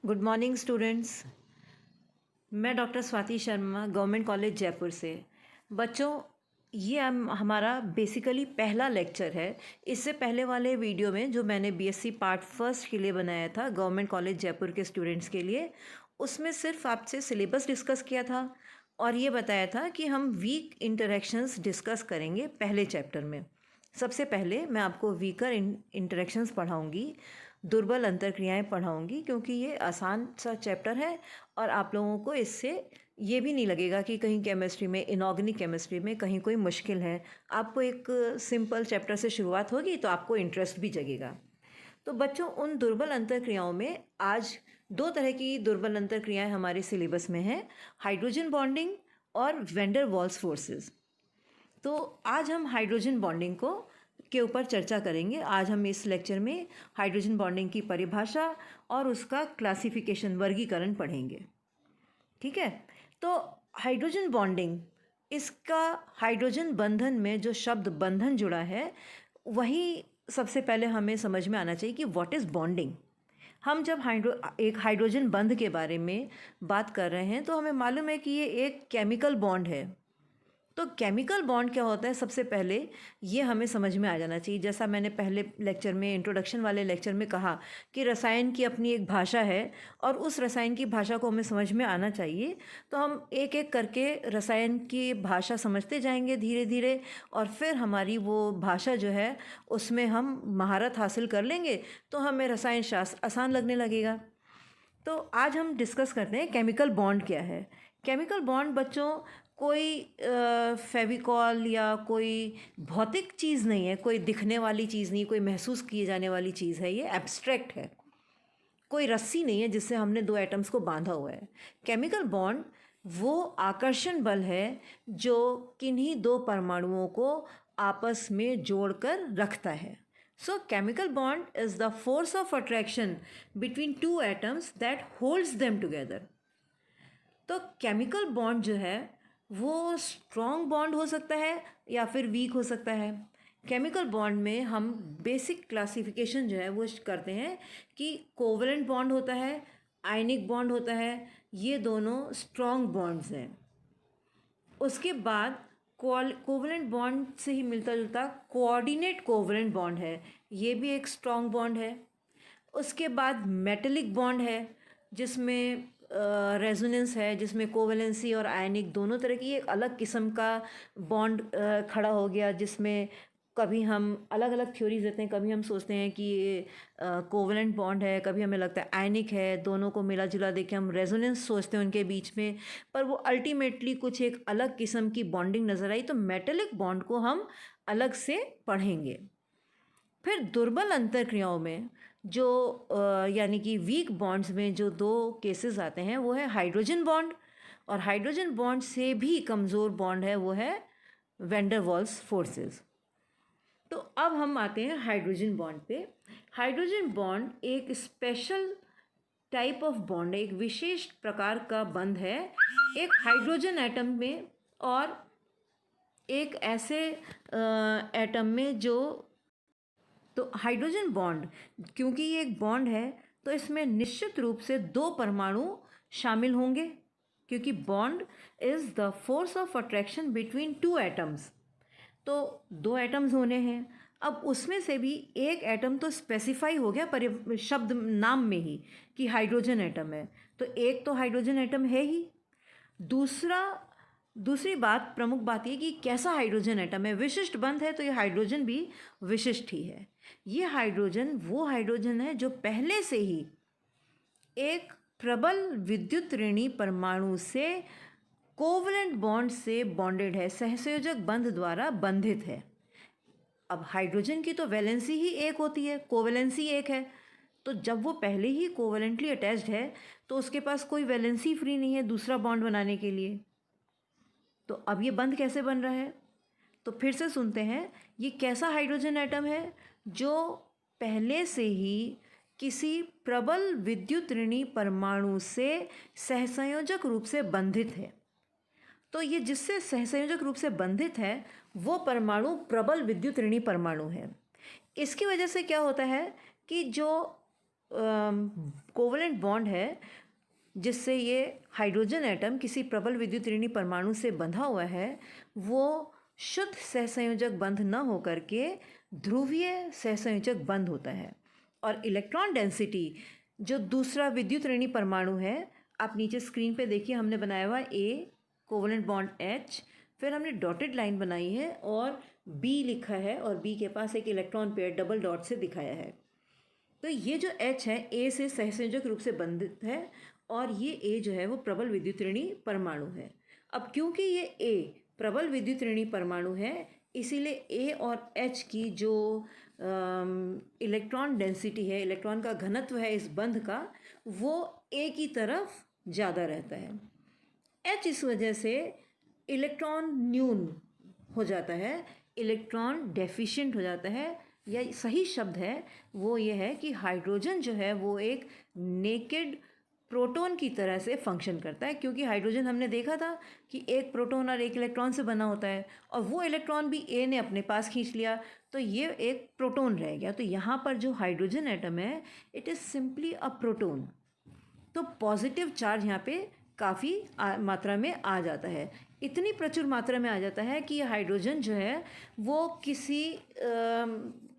Good morning students. मैं doctor Swati Sharma government college Jaipur से। बच्चों, ये हमारा बेसिकली पहला लेक्चर है। इससे पहले वाले वीडियो में जो मैंने बीएससी पार्ट फर्स्ट के लिए बनाया था गवर्नमेंट कॉलेज जयपुर के स्टूडेंट्स के लिए, उसमें सिर्फ आपसे सिलेबस डिस्कस किया था और ये बताया था कि हम वीक इंटरेक्शंस डिस्कस करेंगे पहले चैप्टर में। सबसे पहले मैं आपको वीकर इंटरेक्शंस पढ़ाऊँगी, दुर्बल अंतर्क्रियाएं पढ़ाऊँगी, क्योंकि ये आसान सा चैप्टर है और आप लोगों को इससे ये भी नहीं लगेगा कि कहीं केमिस्ट्री में, इनऑर्गेनिक केमिस्ट्री में कहीं कोई मुश्किल है। आपको एक सिंपल चैप्टर से शुरुआत होगी तो आपको इंटरेस्ट भी जगेगा। तो बच्चों, उन दुर्बल अंतर्क्रियाओं में आज दो तरह की दुर्बल अंतर्क्रियाएं हमारे सिलेबस में हैं, हाइड्रोजन बॉन्डिंग और वेंडर वॉल्स फोर्सेस। तो आज हम हाइड्रोजन बॉन्डिंग को के ऊपर चर्चा करेंगे। आज हम इस लेक्चर में हाइड्रोजन बॉन्डिंग की परिभाषा और उसका क्लासिफिकेशन, वर्गीकरण पढ़ेंगे। ठीक है। तो हाइड्रोजन बॉन्डिंग, इसका हाइड्रोजन बंधन में जो शब्द बंधन जुड़ा है, वही सबसे पहले हमें समझ में आना चाहिए कि व्हाट इज़ बॉन्डिंग। हम जब एक हाइड्रोजन बंध के बारे में बात कर रहे हैं तो हमें मालूम है कि ये एक केमिकल बॉन्ड है। तो केमिकल बॉन्ड क्या होता है, सबसे पहले ये हमें समझ में आ जाना चाहिए। जैसा मैंने पहले लेक्चर में, इंट्रोडक्शन वाले लेक्चर में कहा कि रसायन की अपनी एक भाषा है और उस रसायन की भाषा को हमें समझ में आना चाहिए। तो हम एक एक करके रसायन की भाषा समझते जाएंगे धीरे धीरे, और फिर हमारी वो भाषा जो है उसमें हम महारत हासिल कर लेंगे तो हमें रसायन शास्त्र आसान लगने लगेगा। तो आज हम डिस्कस करते हैं केमिकल बॉन्ड क्या है। केमिकल बॉन्ड बच्चों कोई फेविकॉल या कोई भौतिक चीज़ नहीं है, कोई दिखने वाली चीज़ नहीं, कोई महसूस किए जाने वाली चीज़ है। ये एब्स्ट्रैक्ट है, कोई रस्सी नहीं है जिससे हमने दो एटम्स को बांधा हुआ है। केमिकल बॉन्ड वो आकर्षण बल है जो किन्हीं दो परमाणुओं को आपस में जोड़कर रखता है। सो chemical bond is the force of attraction between two atoms that holds them together. तो केमिकल बॉन्ड जो है वो स्ट्रॉन्ग बॉन्ड हो सकता है या फिर वीक हो सकता है। केमिकल बॉन्ड में हम बेसिक क्लासिफिकेशन जो है वो करते हैं कि कोवलेंट बॉन्ड होता है, आयनिक बॉन्ड होता है। ये दोनों स्ट्रॉन्ग बॉन्ड्स हैं। उसके बाद कोवलेंट बॉन्ड से ही मिलता जुलता कोऑर्डिनेट कोवलेंट बॉन्ड है, ये भी एक स्ट्रॉन्ग बॉन्ड है। उसके बाद मेटेलिक बॉन्ड है जिसमें रेजोनेंस है, जिसमें कोवलेंसी और आयनिक दोनों तरह की एक अलग किस्म का बॉन्ड खड़ा हो गया, जिसमें कभी हम अलग अलग थ्योरीज देते हैं। कभी हम सोचते हैं कि ये कोवलेंट बॉन्ड है, कभी हमें लगता है आयनिक है। दोनों को मिला जुला देके हम रेजोनेंस सोचते हैं उनके बीच में, पर वो अल्टीमेटली कुछ एक अलग किस्म की बॉन्डिंग नज़र आई। तो मेटेलिक बॉन्ड को हम अलग से पढ़ेंगे। फिर दुर्बल अंतर्क्रियाओं में जो यानी कि वीक बॉन्ड्स में जो दो केसेस आते हैं वो है हाइड्रोजन बॉन्ड, और हाइड्रोजन बॉन्ड से भी कमज़ोर बॉन्ड है वो है वेंडर वॉल्स फोर्सेस। तो अब हम आते हैं हाइड्रोजन बॉन्ड पे। हाइड्रोजन बॉन्ड एक स्पेशल टाइप ऑफ बॉन्ड है, एक विशेष प्रकार का बंध है एक हाइड्रोजन एटम में और एक ऐसे एटम में जो, तो हाइड्रोजन बॉन्ड क्योंकि ये एक बॉन्ड है तो इसमें निश्चित रूप से दो परमाणु शामिल होंगे, क्योंकि bond is the force of attraction between two atoms. तो दो एटम्स होने हैं। अब उसमें से भी एक एटम तो स्पेसिफाई हो गया पर शब्द नाम में ही कि हाइड्रोजन एटम है, तो एक तो हाइड्रोजन एटम है ही। दूसरी बात, प्रमुख बात ये कि कैसा हाइड्रोजन एटम है। विशिष्ट बंध है तो ये हाइड्रोजन भी विशिष्ट ही है। ये हाइड्रोजन वो हाइड्रोजन है जो पहले से ही एक प्रबल विद्युत ऋणी परमाणु से कोवलेंट बॉन्ड से बॉन्डेड है, सहसंयोजक बंध द्वारा बंधित है। अब हाइड्रोजन की तो वैलेंसी ही एक होती है, कोवलेंसी एक है। तो जब वो पहले ही कोवलेंटली अटैच्ड है तो उसके पास कोई वैलेंसी फ्री नहीं है दूसरा बॉन्ड बनाने के लिए। तो अब ये बंध कैसे बन रहा है, तो फिर से सुनते हैं। ये कैसा हाइड्रोजन एटम है जो पहले से ही किसी प्रबल विद्युत ऋणी परमाणु से सहसंयोजक रूप से बंधित है। तो ये जिससे सहसंयोजक रूप से बंधित है वो परमाणु प्रबल विद्युत ऋणी परमाणु है। इसकी वजह से क्या होता है कि जो कोवलेंट बॉन्ड है जिससे ये हाइड्रोजन एटम किसी प्रबल विद्युत ऋणी परमाणु से बंधा हुआ है, वो शुद्ध सहसंयोजक बंध न होकर के ध्रुवीय सहसंयोजक बंध होता है। और इलेक्ट्रॉन डेंसिटी जो दूसरा विद्युत ऋणी परमाणु है, आप नीचे स्क्रीन पे देखिए, हमने बनाया हुआ ए कोवलेंट बॉन्ड H, फिर हमने डॉटेड लाइन बनाई है और B लिखा है और B के पास एक इलेक्ट्रॉन पेयर डबल डॉट से दिखाया है। तो ये जो H है A से सहसंयोजक रूप से बंधित है और ये A जो है वो प्रबल विद्युत ऋणी परमाणु है। अब क्योंकि ये A प्रबल विद्युत ऋणी परमाणु है, इसीलिए A और H की जो इलेक्ट्रॉन डेंसिटी है, इलेक्ट्रॉन का घनत्व है इस बंध का, वो A की तरफ ज़्यादा रहता है। H इस वजह से इलेक्ट्रॉन न्यून हो जाता है, इलेक्ट्रॉन डेफिशिएंट हो जाता है, या सही शब्द है वो ये है कि हाइड्रोजन जो है वो एक नेकेड प्रोटॉन की तरह से फंक्शन करता है, क्योंकि हाइड्रोजन हमने देखा था कि एक प्रोटॉन और एक इलेक्ट्रॉन से बना होता है, और वो इलेक्ट्रॉन भी ए ने अपने पास खींच लिया तो ये एक प्रोटॉन रह गया। तो यहाँ पर जो हाइड्रोजन एटम है, it is simply a proton. तो पॉजिटिव चार्ज यहाँ पे काफ़ी मात्रा में आ जाता है, इतनी प्रचुर मात्रा में आ जाता है कि हाइड्रोजन जो है वो किसी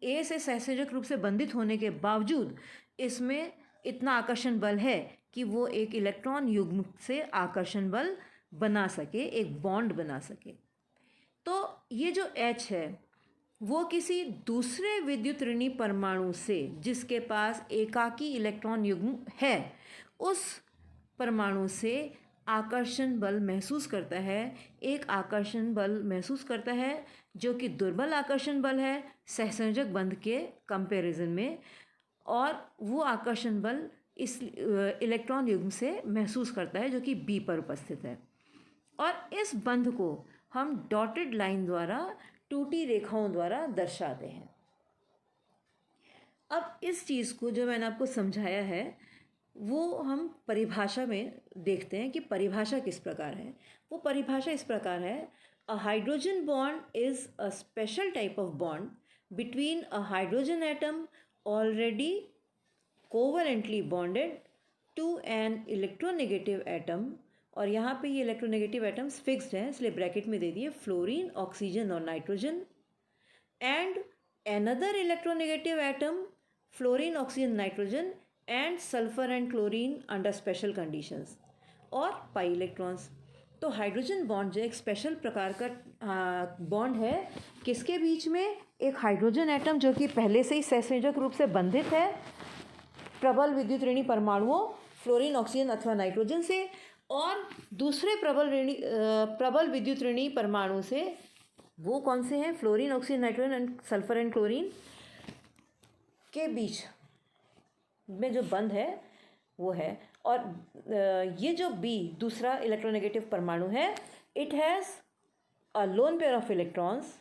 ए से सहसंयोजक रूप से बंधित होने के बावजूद इसमें इतना आकर्षण बल है कि वो एक इलेक्ट्रॉन युग्म से आकर्षण बल बना सके, एक बॉन्ड बना सके। तो ये जो H है वो किसी दूसरे विद्युत ऋणी परमाणु से जिसके पास एकाकी इलेक्ट्रॉन युग्म है, उस परमाणु से आकर्षण बल महसूस करता है, एक आकर्षण बल महसूस करता है जो कि दुर्बल आकर्षण बल है सहसंयोजक बंध के कंपैरिजन में, और वो आकर्षण बल इस इलेक्ट्रॉन युग्म से महसूस करता है जो कि B पर उपस्थित है। और इस बंध को हम डॉटेड लाइन द्वारा, टूटी रेखाओं द्वारा दर्शाते हैं। अब इस चीज़ को जो मैंने आपको समझाया है वो हम परिभाषा में देखते हैं कि परिभाषा किस प्रकार है। वो परिभाषा इस प्रकार है: a hydrogen bond is a special type of bond between a hydrogen atom already covalently bonded to an electronegative atom, और यहाँ पे ये इलेक्ट्रोनेगेटिव एटम्स फिक्स्ड हैं इसलिए ब्रैकेट में दे दिए फ्लोरीन, ऑक्सीजन और nitrogen, and another electronegative atom, fluorine, oxygen, nitrogen, and sulfur and chlorine under special conditions, और pi electrons। तो हाइड्रोजन बॉन्ड जो एक स्पेशल प्रकार का बॉन्ड है, किसके बीच में? एक हाइड्रोजन एटम जो कि पहले से ही सहसंयोजक रूप से बंधित है प्रबल विद्युत ऋणी परमाणुओं फ्लोरीन, ऑक्सीजन अथवा नाइट्रोजन से, और दूसरे प्रबल विद्युत ऋणी परमाणु से, वो कौन से हैं? Fluorine, oxygen, nitrogen and sulphur and chlorine के बीच में जो बंध है वो है। और ये जो B दूसरा इलेक्ट्रोनेगेटिव परमाणु है, it has a lone pair of electrons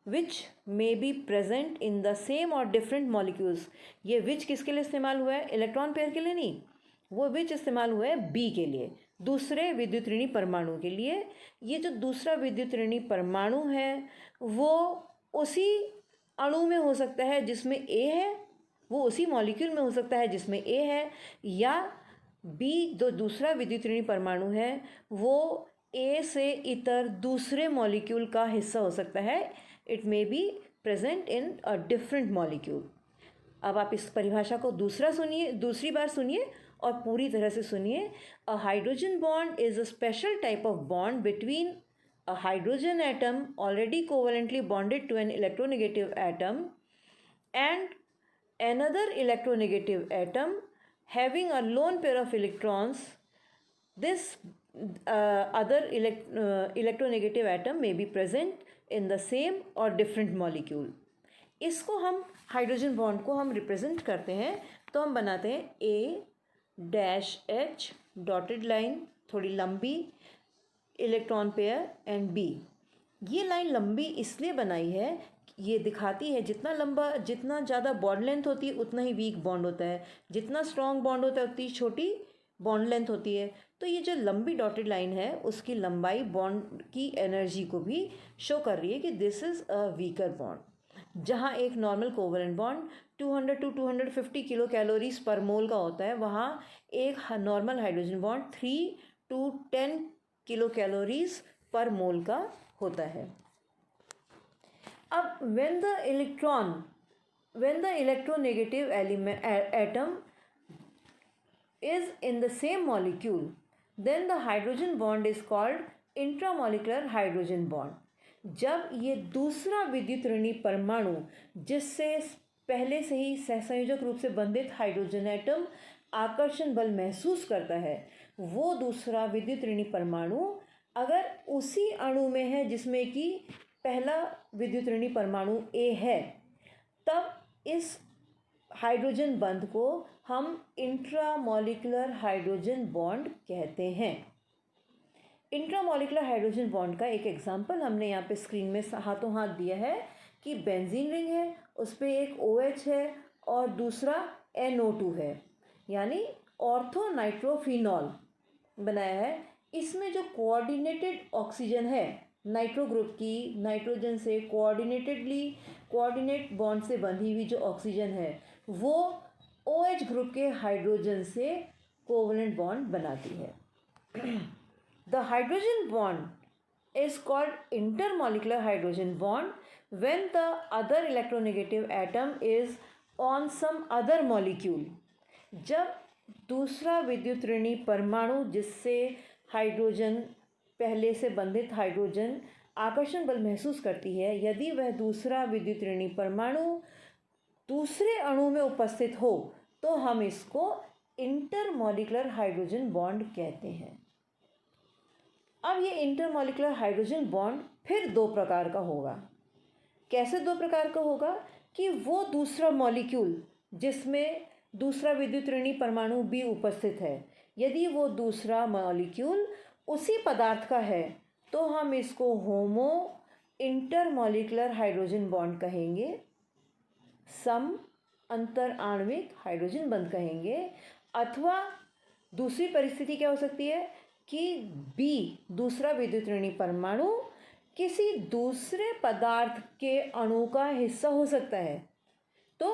which may be present in the same और डिफरेंट मॉलिक्यूल्स। ये विच किसके लिए इस्तेमाल हुआ है? इलेक्ट्रॉन पेयर के लिए नहीं, वो विच इस्तेमाल हुआ है B के लिए, दूसरे विद्युत ऋणी परमाणु के लिए। ये जो दूसरा विद्युत ऋणी परमाणु है वो उसी अणु में हो सकता है जिसमें A है, वो उसी मॉलिक्यूल में हो सकता है जिसमें A है, या B जो दूसरा विद्युत ऋणी परमाणु है वो A से इतर दूसरे मॉलिक्यूल का हिस्सा हो सकता है। It may be present in a different molecule. अब आप इस परिभाषा को दूसरी बार सुनिए और पूरी तरह से सुनिए। अ hydrogen bond is a special type of bond between a hydrogen atom already covalently bonded to an electronegative atom and another electronegative atom having a lone pair of electrons. This other electronegative atom may be present in the same or different molecule. इसको हम hydrogen bond को हम represent करते हैं, तो हम बनाते हैं A-H डॉटेड लाइन, थोड़ी लंबी, इलेक्ट्रॉन पेयर एंड B। ये लाइन लंबी इसलिए बनाई है, ये दिखाती है जितना ज़्यादा बॉन्ड लेंथ होती है उतना ही वीक बॉन्ड होता है, जितना स्ट्रॉन्ग बॉन्ड होता है उतनी छोटी बॉन्ड लेंथ होती है। तो ये जो लंबी डॉटेड लाइन है उसकी लंबाई बॉन्ड की एनर्जी को भी शो कर रही है कि this is a weaker bond. जहाँ एक normal covalent bond 200 to 250 kilo calories per mole का होता है, वहाँ एक normal hydrogen bond 3 to 10 kilo calories per mole का होता है। अब when the electronegative atom is in the same molecule, then the hydrogen bond is called intramolecular hydrogen bond। जब ये दूसरा विद्युत ऋणी परमाणु जिससे पहले से ही सहसंयोजक रूप से बंधित हाइड्रोजन एटम आकर्षण बल महसूस करता है, वो दूसरा विद्युत ऋणी परमाणु अगर उसी अणु में है जिसमें कि पहला विद्युत ऋणी परमाणु ए है, तब इस हाइड्रोजन बंध को हम इंट्रामॉलिक्यूलर हाइड्रोजन बॉन्ड कहते हैं। इंट्रामॉलिक्यूलर हाइड्रोजन बॉन्ड का एक एग्जांपल हमने यहाँ पे स्क्रीन में हाथों हाथ दिया है कि बेंजीन रिंग है, उस पर एक OH है और दूसरा NO2 है, यानी ऑर्थो नाइट्रोफिनॉल बनाया है। इसमें जो कोऑर्डिनेटेड ऑक्सीजन है नाइट्रो ग्रुप की, नाइट्रोजन से कोऑर्डिनेट बॉन्ड से बंधी हुई जो ऑक्सीजन है वो OH ग्रुप के हाइड्रोजन से कोवलेंट बॉन्ड बनाती है। The hydrogen bond is called intermolecular hydrogen bond when the other electronegative atom is on some other molecule। जब दूसरा विद्युत ऋणी परमाणु जिससे हाइड्रोजन पहले से बंधित हाइड्रोजन आकर्षण बल महसूस करती है, यदि वह दूसरा विद्युत ऋणी परमाणु दूसरे अणु में उपस्थित हो तो हम इसको इंटरमॉलिक्यूलर हाइड्रोजन बॉन्ड कहते हैं। अब ये इंटरमॉलिक्यूलर हाइड्रोजन बॉन्ड फिर दो प्रकार का होगा। कैसे दो प्रकार का होगा कि वो दूसरा मॉलिक्यूल जिसमें दूसरा विद्युत ऋणी परमाणु भी उपस्थित है, यदि वो दूसरा मॉलिक्यूल उसी पदार्थ का है तो हम इसको होमो इंटरमॉलिक्यूलर हाइड्रोजन बॉन्ड कहेंगे, सम अंतर आणविक हाइड्रोजन बंध कहेंगे। अथवा दूसरी परिस्थिति क्या हो सकती है कि बी दूसरा विद्युत ऋणी परमाणु किसी दूसरे पदार्थ के अणु का हिस्सा हो सकता है। तो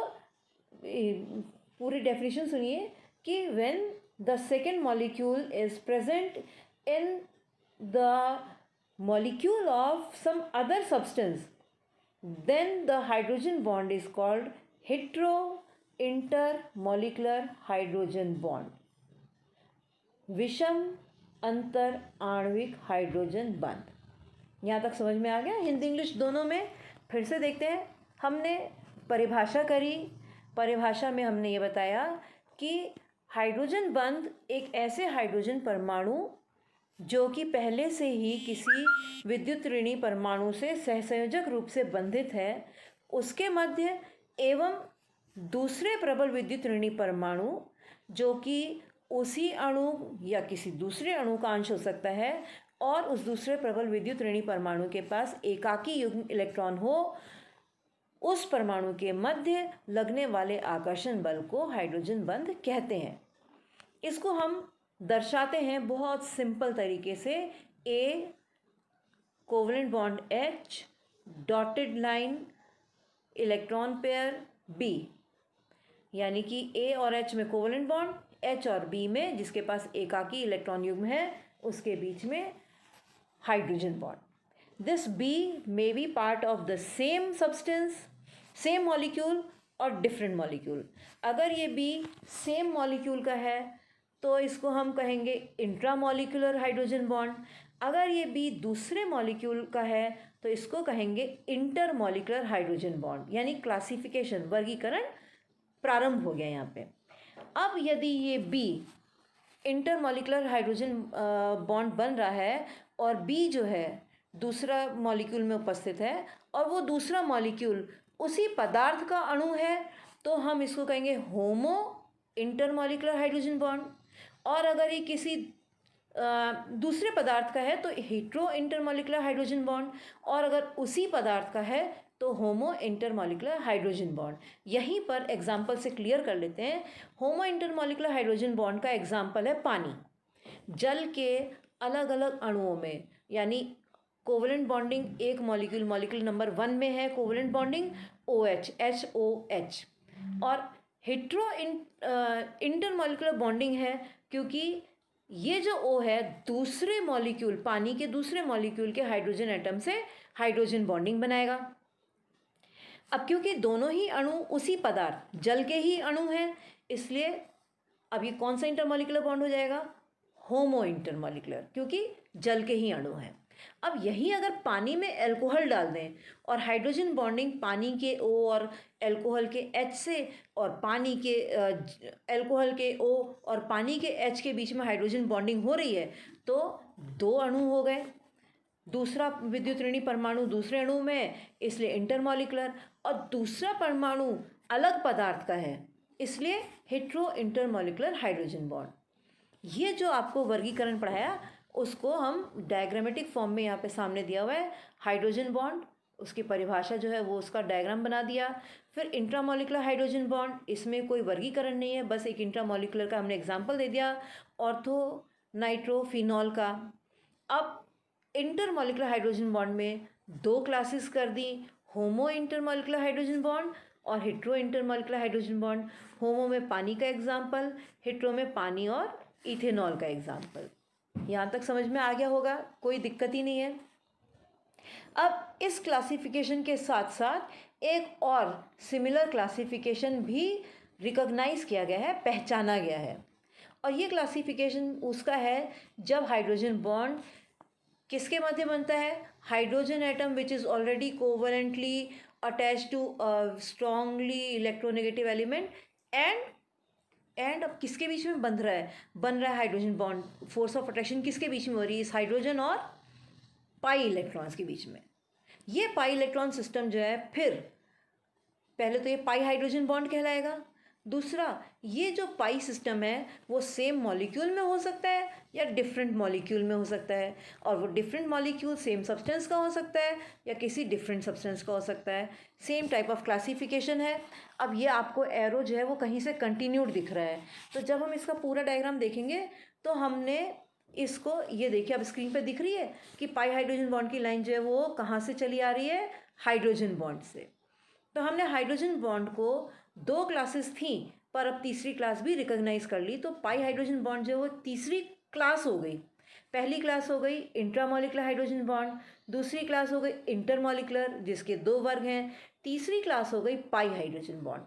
पूरी डेफिनेशन सुनिए कि when the second molecule is present in the molecule of some other substance, then the hydrogen bond is called hetero intermolecular hydrogen bond, विषम अंतर आणविक हाइड्रोजन बंध। यहाँ तक समझ में आ गया? हिंदी इंग्लिश दोनों में फिर से देखते हैं। हमने परिभाषा करी, परिभाषा में हमने ये बताया कि हाइड्रोजन बंध एक ऐसे हाइड्रोजन परमाणु जो कि पहले से ही किसी विद्युत ऋणी परमाणु से सहसंयोजक रूप से बंधित है, उसके मध्य एवं दूसरे प्रबल विद्युत ऋणी परमाणु जो कि उसी अणु या किसी दूसरे अणु का अंश हो सकता है और उस दूसरे प्रबल विद्युत ऋणी परमाणु के पास एकाकी युग्म इलेक्ट्रॉन हो, उस परमाणु के मध्य लगने वाले आकर्षण बल को हाइड्रोजन बंध कहते हैं। इसको हम दर्शाते हैं बहुत सिंपल तरीके से, A covalent bond H, dotted line electron pair B, यानी कि A और H में कोवलेंट बॉन्ड, H और B में जिसके पास एकाकी इलेक्ट्रॉन युग्म है उसके बीच में hydrogen bond. This B may be part of the same substance, same molecule और डिफरेंट मॉलिक्यूल। अगर ये B सेम मॉलिक्यूल का है तो इसको हम कहेंगे इंट्रामॉलिक्यूलर हाइड्रोजन बॉन्ड। अगर ये B दूसरे मॉलिक्यूल का है तो इसको कहेंगे इंटरमॉलिक्यूलर हाइड्रोजन बॉन्ड, यानी क्लासिफिकेशन, वर्गीकरण प्रारंभ हो गया यहाँ पे। अब यदि ये B इंटरमॉलिक्यूलर हाइड्रोजन बॉन्ड बन रहा है और B जो है दूसरा मॉलिक्यूल में उपस्थित है और वो दूसरा मॉलिक्यूल उसी पदार्थ का अणु है, तो हम इसको कहेंगे होमो इंटरमॉलिक्यूलर हाइड्रोजन बॉन्ड। और अगर ये किसी दूसरे पदार्थ का है तो हेट्रो इंटरमॉलिक्यूलर हाइड्रोजन बॉन्ड, और अगर उसी पदार्थ का है तो होमो इंटरमॉलिक्यूलर हाइड्रोजन बॉन्ड। यहीं पर एग्जाम्पल से क्लियर कर लेते हैं। होमो इंटरमॉलिक्यूलर हाइड्रोजन बॉन्ड का एग्जाम्पल है पानी। जल के अलग अलग अणुओं में, यानी कोवलेंट बॉन्डिंग एक मॉलिक्यूल नंबर 1 में है कोवलेंट बॉन्डिंग, OH, HOH। और हेट्रो इंटरमॉलिक्यूलर बॉन्डिंग है क्योंकि ये जो O है दूसरे मॉलिक्यूल, पानी के दूसरे मॉलिक्यूल के हाइड्रोजन एटम से हाइड्रोजन बॉन्डिंग बनाएगा। अब क्योंकि दोनों ही अणु उसी पदार्थ जल के ही अणु हैं, इसलिए अब ये कौन सा इंटरमॉलिक्यूलर बॉन्ड हो जाएगा? होमो इंटरमॉलिक्यूलर, क्योंकि जल के ही अणु हैं। अब यही अगर पानी में अल्कोहल डाल दें और हाइड्रोजन बॉन्डिंग पानी के O और अल्कोहल के H से, और पानी के अल्कोहल के O और पानी के H के बीच में हाइड्रोजन बॉन्डिंग हो रही है, तो दो अणु हो गए, दूसरा विद्युत ऋणी परमाणु दूसरे अणु में, इसलिए इंटरमॉलिक्यूलर, और दूसरा परमाणु अलग पदार्थ का है, इसलिए हेट्रो इंटरमॉलिक्यूलर हाइड्रोजन बॉन्ड। ये जो आपको वर्गीकरण पढ़ाया उसको हम डायग्रामेटिक फॉर्म में यहाँ पे सामने दिया हुआ है। हाइड्रोजन बॉन्ड, उसकी परिभाषा जो है वो उसका डायग्राम बना दिया। फिर इंट्रामॉलिक्यूलर हाइड्रोजन बॉन्ड, इसमें कोई वर्गीकरण नहीं है, बस एक इंट्रामॉलिक्यूलर का हमने एग्जाम्पल दे दिया, ऑर्थो नाइट्रोफिनॉल का। अब इंटरमॉलिक्यूलर हाइड्रोजन बॉन्ड में दो क्लासेस कर दी, होमो इंटरमॉलिक्यूलर हाइड्रोजन बॉन्ड और हेट्रो इंटरमॉलिक्यूलर हाइड्रोजन बॉन्ड। होमो में पानी का एग्जाम्पल, हेट्रो में पानी और इथेनॉल का एग्जाम्पल। यहाँ तक समझ में आ गया होगा, कोई दिक्कत ही नहीं है। अब इस क्लासिफिकेशन के साथ साथ एक और सिमिलर क्लासिफिकेशन भी रिकॉग्नाइज किया गया है, पहचाना गया है, और ये क्लासिफिकेशन उसका है जब हाइड्रोजन बॉन्ड किसके मध्य बनता है? Hydrogen atom which is already covalently attach to strongly electronegative element and अब किसके बीच में बन रहा है hydrogen bond? Force of attraction किसके बीच में हो रही है? इस हाइड्रोजन और पाई इलेक्ट्रॉन्स के बीच में। ये पाई इलेक्ट्रॉन सिस्टम जो है, फिर पहले तो ये पाई हाइड्रोजन बॉन्ड कहलाएगा। दूसरा, ये जो पाई सिस्टम है वो सेम मॉलिक्यूल में हो सकता है या डिफरेंट मॉलिक्यूल में हो सकता है, और वो डिफरेंट मॉलिक्यूल सेम सब्सटेंस का हो सकता है या किसी डिफरेंट सब्सटेंस का हो सकता है। सेम टाइप ऑफ क्लासिफिकेशन है। अब ये आपको एरो जो है वो कहीं से कंटिन्यूड दिख रहा है, तो जब हम इसका पूरा डायग्राम देखेंगे तो हमने इसको, ये देखिए अब स्क्रीन पे दिख रही है कि पाई हाइड्रोजन बॉन्ड की लाइन जो है वो कहाँ से चली आ रही है? हाइड्रोजन बॉन्ड से। तो हमने हाइड्रोजन बॉन्ड को दो क्लासेस थी, पर अब तीसरी क्लास भी रिकॉग्नाइज कर ली, तो पाई हाइड्रोजन बॉन्ड जो है वो तीसरी क्लास हो गई। पहली क्लास हो गई इंट्रामॉलिक्यूलर हाइड्रोजन बॉन्ड, दूसरी क्लास हो गई इंटरमॉलिक्यूलर जिसके दो वर्ग हैं, तीसरी क्लास हो गई पाई हाइड्रोजन बॉन्ड।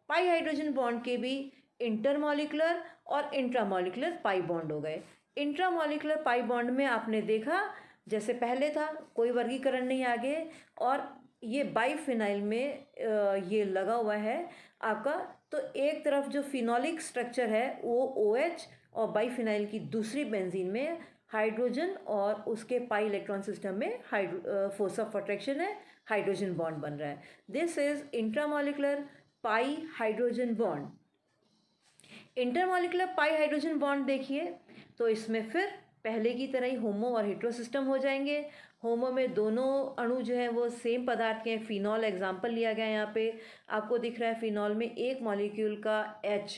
पाई हाइड्रोजन बॉन्ड के भी इंटरमॉलिक्यूलर और इंट्रामॉलिक्यूलर पाई बॉन्ड हो गए। इंट्रामॉलिक्यूलर पाई बॉन्ड में आपने देखा जैसे पहले था, कोई वर्गीकरण नहीं आगे, और ये बाइफिनाइल में ये लगा हुआ है आपका, तो एक तरफ जो फिनॉलिक स्ट्रक्चर है वो OH, और बाइफिनाइल की दूसरी बेंजीन में हाइड्रोजन और उसके पाई इलेक्ट्रॉन सिस्टम में फोर्स ऑफ अट्रैक्शन है, हाइड्रोजन बॉन्ड बन रहा है। This is intramolecular pi hydrogen bond. Intermolecular pi hydrogen bond देखिए तो इसमें फिर पहले की तरह ही होमो और हेट्रो सिस्टम हो जाएंगे। होमो में दोनों अणु जो हैं वो सेम पदार्थ के हैं। फिनॉल एग्जाम्पल लिया गया है, यहाँ पे आपको दिख रहा है फिनॉल में एक मॉलिक्यूल का H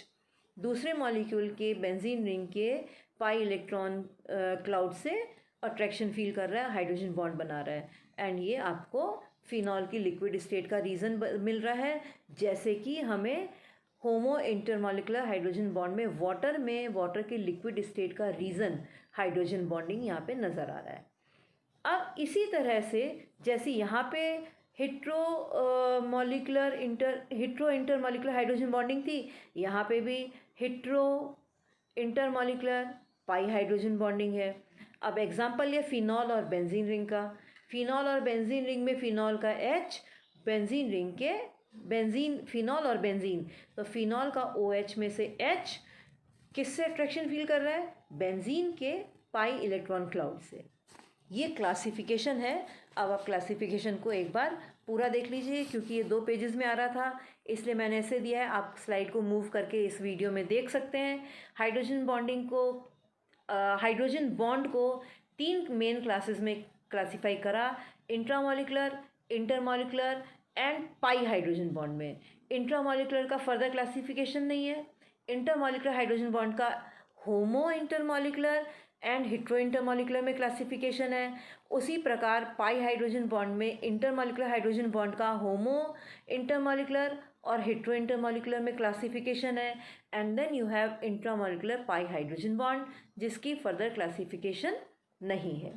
दूसरे मॉलिक्यूल के बेंजीन रिंग के पाई इलेक्ट्रॉन क्लाउड से अट्रैक्शन फील कर रहा है, हाइड्रोजन बॉन्ड बना रहा है, एंड ये आपको फिनॉल की लिक्विड स्टेट का रीज़न मिल रहा है, जैसे कि हमें होमो इंटरमॉलिक्यूलर हाइड्रोजन बॉन्ड में वाटर की लिक्विड स्टेट का रीज़न हाइड्रोजन बॉन्डिंग यहाँ पे नज़र आ रहा है। अब इसी तरह से जैसे यहाँ पे हेट्रो इंटरमॉलिक्यूलर हाइड्रोजन बॉन्डिंग थी, यहाँ पे भी हेट्रो इंटरमॉलिक्यूलर पाई हाइड्रोजन बॉन्डिंग है। अब एग्जांपल ये फिनॉल और बेंजीन रिंग का। फिनॉल और बेंजीन रिंग में फिनॉल का H, बेंजीन रिंग के बेंजीन, फिनॉल और बेंजीन, तो फिनॉल का OH में से H किससे अट्रैक्शन फील कर रहा है? बेंजीन के पाई इलेक्ट्रॉन क्लाउड से। ये क्लासिफिकेशन है। अब आप क्लासिफिकेशन को एक बार पूरा देख लीजिए, क्योंकि ये 2 पेजेस में आ रहा था इसलिए मैंने ऐसे दिया है। आप स्लाइड को मूव करके इस वीडियो में देख सकते हैं। हाइड्रोजन बॉन्ड को 3 मेन क्लासेस में क्लासीफाई करा, intramolecular, intermolecular and pi hydrogen bond में। इंट्रामॉलिक्यूलर का फर्दर क्लासिफिकेशन नहीं है। इंटरमॉलिक्यूलर हाइड्रोजन बॉन्ड का homo intermolecular and hetero intermolecular में क्लासिफिकेशन है। उसी प्रकार पाई हाइड्रोजन बॉन्ड में इंटरमॉलिकुलर हाइड्रोजन बॉन्ड का होमो इंटरमॉलिकुलर और हिट्रो इंटरमॉलिकुलर में क्लासिफिकेशन है। And then you have intramolecular pi hydrogen bond जिसकी फर्दर क्लासिफिकेशन नहीं है।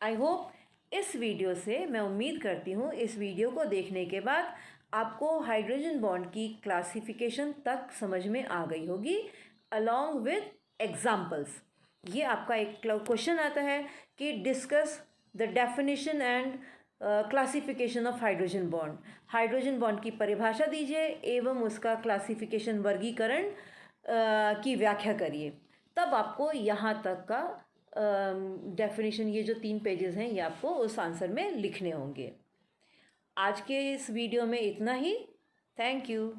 आई होप इस वीडियो से, मैं उम्मीद करती हूँ इस वीडियो को देखने के बाद आपको हाइड्रोजन बॉन्ड की क्लासिफिकेशन तक समझ में आ गई होगी अलॉन्ग विद एग्जाम्पल्स। ये आपका एक क्वेश्चन आता है कि discuss the definition and classification of hydrogen bond की परिभाषा दीजिए एवं उसका क्लासिफिकेशन वर्गीकरण की व्याख्या करिए। तब आपको यहाँ तक का डेफिनेशन, ये जो 3 पेजेस हैं, ये आपको उस आंसर में लिखने होंगे। आज के इस वीडियो में इतना ही। Thank you.